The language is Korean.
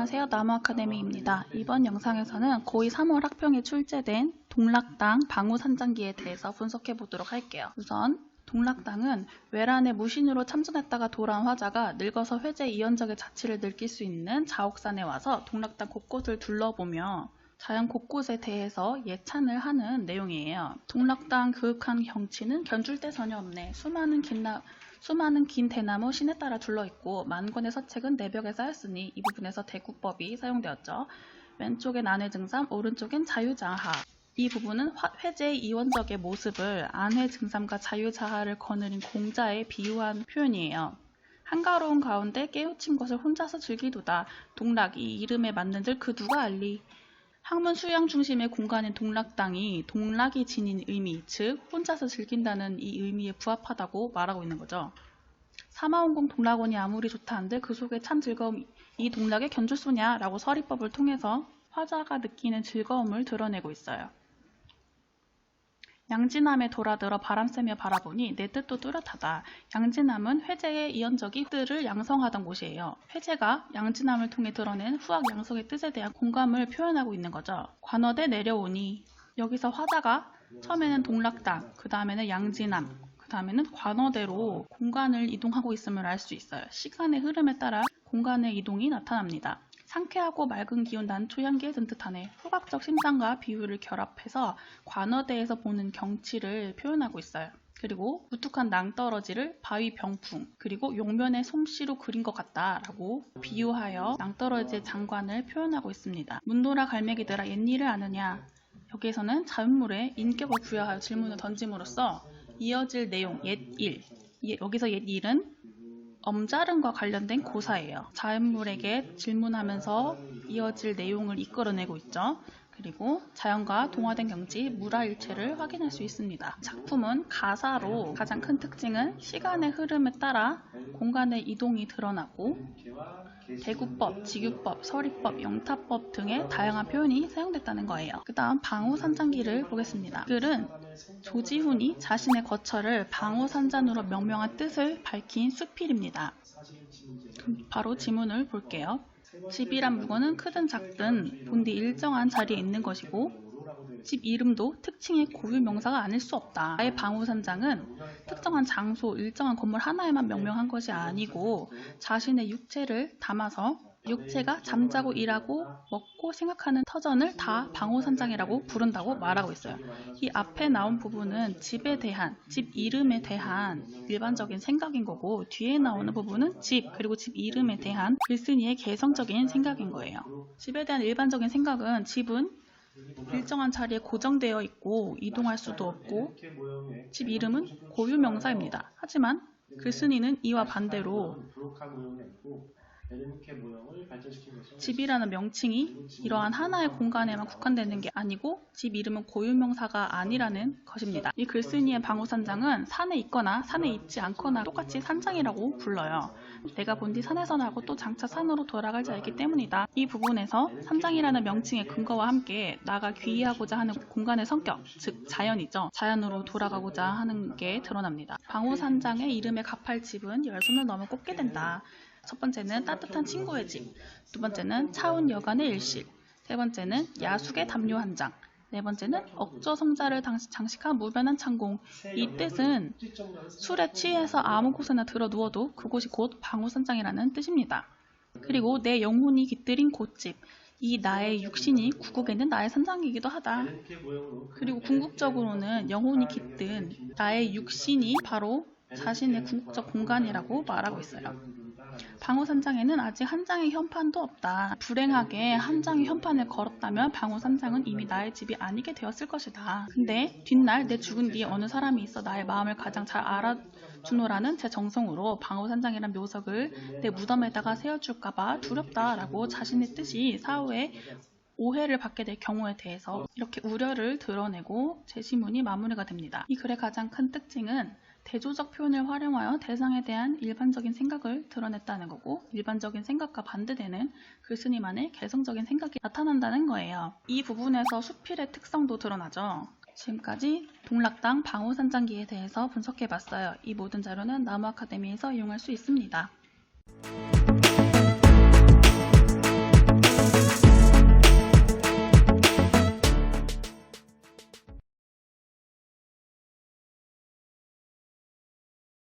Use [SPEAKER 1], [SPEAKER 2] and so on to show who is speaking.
[SPEAKER 1] 안녕하세요. 나무아카데미입니다. 이번 영상에서는 고2 3월 학평에 출제된 동락당 방우산장기에 대해서 분석해 보도록 할게요. 우선 동락당은 외란에 무신으로 참전했다가 돌아온 화자가 늙어서 회제 이연적의 자취를 느낄 수 있는 자옥산에 와서 동락당 곳곳을 둘러보며 자연 곳곳에 대해서 예찬을 하는 내용이에요. 동락당 그윽한 경치는 견줄 데 전혀 없네. 수많은 긴 대나무 신에 따라 둘러있고 만권의 서책은 내벽에 쌓였으니 이 부분에서 대구법이 사용되었죠. 왼쪽엔 안회증삼, 오른쪽엔 자유자하. 이 부분은 회제의 이원적의 모습을 안회증삼과 자유자하를 거느린 공자에 비유한 표현이에요. 한가로운 가운데 깨우친 것을 혼자서 즐기도다. 동락, 이 이름에 맞는들 그 누가 알리. 학문 수양 중심의 공간인 동락당이 동락이 지닌 의미, 즉 혼자서 즐긴다는 이 의미에 부합하다고 말하고 있는 거죠. 사마원공 동락원이 아무리 좋다 한들 그 속에 참 즐거움 이 동락의 견줄소냐 라고 서리법을 통해서 화자가 느끼는 즐거움을 드러내고 있어요. 양진암에 돌아들어 바람 쐬며 바라보니 내 뜻도 뚜렷하다. 양진암은 회제의 이연적이 뜻을 양성하던 곳이에요. 회제가 양진암을 통해 드러낸 후학 양성의 뜻에 대한 공감을 표현하고 있는 거죠. 관어대 내려오니 여기서 화자가 처음에는 동락당, 그 다음에는 양진암, 그 다음에는 관어대로 공간을 이동하고 있음을 알 수 있어요. 시간의 흐름에 따라 공간의 이동이 나타납니다. 상쾌하고 맑은 기운 난초 향기에 든 듯하네. 후각적 심상과 비유를 결합해서 관어대에서 보는 경치를 표현하고 있어요. 그리고 무뚝한 낭떠러지를 바위 병풍, 그리고 용면의 솜씨로 그린 것 같다라고 비유하여 낭떠러지의 장관을 표현하고 있습니다. 문노라 갈매기들아 옛일을 아느냐. 여기에서는 자연물에 인격을 부여하여 질문을 던짐으로써 이어질 내용 옛일, 여기서 옛일은 엄자른과 관련된 고사예요. 자연물에게 질문하면서 이어질 내용을 이끌어내고 있죠. 그리고 자연과 동화된 경치, 물화일체를 확인할 수 있습니다. 작품은 가사로 가장 큰 특징은 시간의 흐름에 따라 공간의 이동이 드러나고 대구법, 직유법, 서리법, 영타법 등의 다양한 표현이 사용됐다는 거예요. 그 다음 방우산장기를 보겠습니다. 이 글은 조지훈이 자신의 거처를 방우산장으로 명명한 뜻을 밝힌 수필입니다. 바로 지문을 볼게요. 집이란 물건은 크든 작든 본디 일정한 자리에 있는 것이고 집 이름도 특칭의 고유명사가 아닐 수 없다. 나의 방우산장은 특정한 장소, 일정한 건물 하나에만 명명한 것이 아니고 자신의 육체를 담아서 육체가 잠자고 일하고 먹고 생각하는 터전을 다 방우산장이라고 부른다고 말하고 있어요. 이 앞에 나온 부분은 집에 대한, 집 이름에 대한 일반적인 생각인 거고 뒤에 나오는 부분은 집, 그리고 집 이름에 대한 글쓴이의 개성적인 생각인 거예요. 집에 대한 일반적인 생각은 집은 일정한 자리에 고정되어 있고 이동할 수도 없고 집 이름은 고유명사입니다. 하지만 글쓴이는 이와 반대로 집이라는 명칭이 이러한 하나의 공간에만 국한되는 게 아니고 집 이름은 고유명사가 아니라는 것입니다. 이 글쓴이의 방우산장은 산에 있거나 산에 있지 않거나 똑같이 산장이라고 불러요. 내가 본디 산에서 나고 또 장차 산으로 돌아갈 자이기 때문이다. 이 부분에서 산장이라는 명칭의 근거와 함께 나가 귀의하고자 하는 공간의 성격, 즉 자연이죠. 자연으로 돌아가고자 하는 게 드러납니다. 방우산장의 이름에 갑할 집은 열손을 넘어 꼽게 된다. 첫 번째는 따뜻한 친구의 집, 두 번째는 차운 여간의 일실, 세 번째는 야숙의 담요 한 장, 네 번째는 억저 성자를 장식한 무변한 창공. 이 뜻은 술에 취해서 아무 곳에나 들어 누워도 그곳이 곧 방우산장이라는 뜻입니다. 그리고 내 영혼이 깃들인 곳집, 이 나의 육신이 구국에는 나의 산장이기도 하다. 그리고 궁극적으로는 영혼이 깃든 나의 육신이 바로 자신의 궁극적 공간이라고 말하고 있어요. 방우산장에는 아직 한 장의 현판도 없다. 불행하게 한 장의 현판을 걸었다면 방우산장은 이미 나의 집이 아니게 되었을 것이다. 근데 뒷날 내 죽은 뒤에 어느 사람이 있어 나의 마음을 가장 잘 알아주노라는 제 정성으로 방우산장이란 묘석을 내 무덤에다가 세워줄까봐 두렵다라고 자신의 뜻이 사후에 오해를 받게 될 경우에 대해서 이렇게 우려를 드러내고 제시문이 마무리가 됩니다. 이 글의 가장 큰 특징은 대조적 표현을 활용하여 대상에 대한 일반적인 생각을 드러냈다는 거고 일반적인 생각과 반대되는 글쓴이만의 개성적인 생각이 나타난다는 거예요. 이 부분에서 수필의 특성도 드러나죠. 지금까지 동락당 방우산장기에 대해서 분석해봤어요. 이 모든 자료는 나무아카데미에서 이용할 수 있습니다.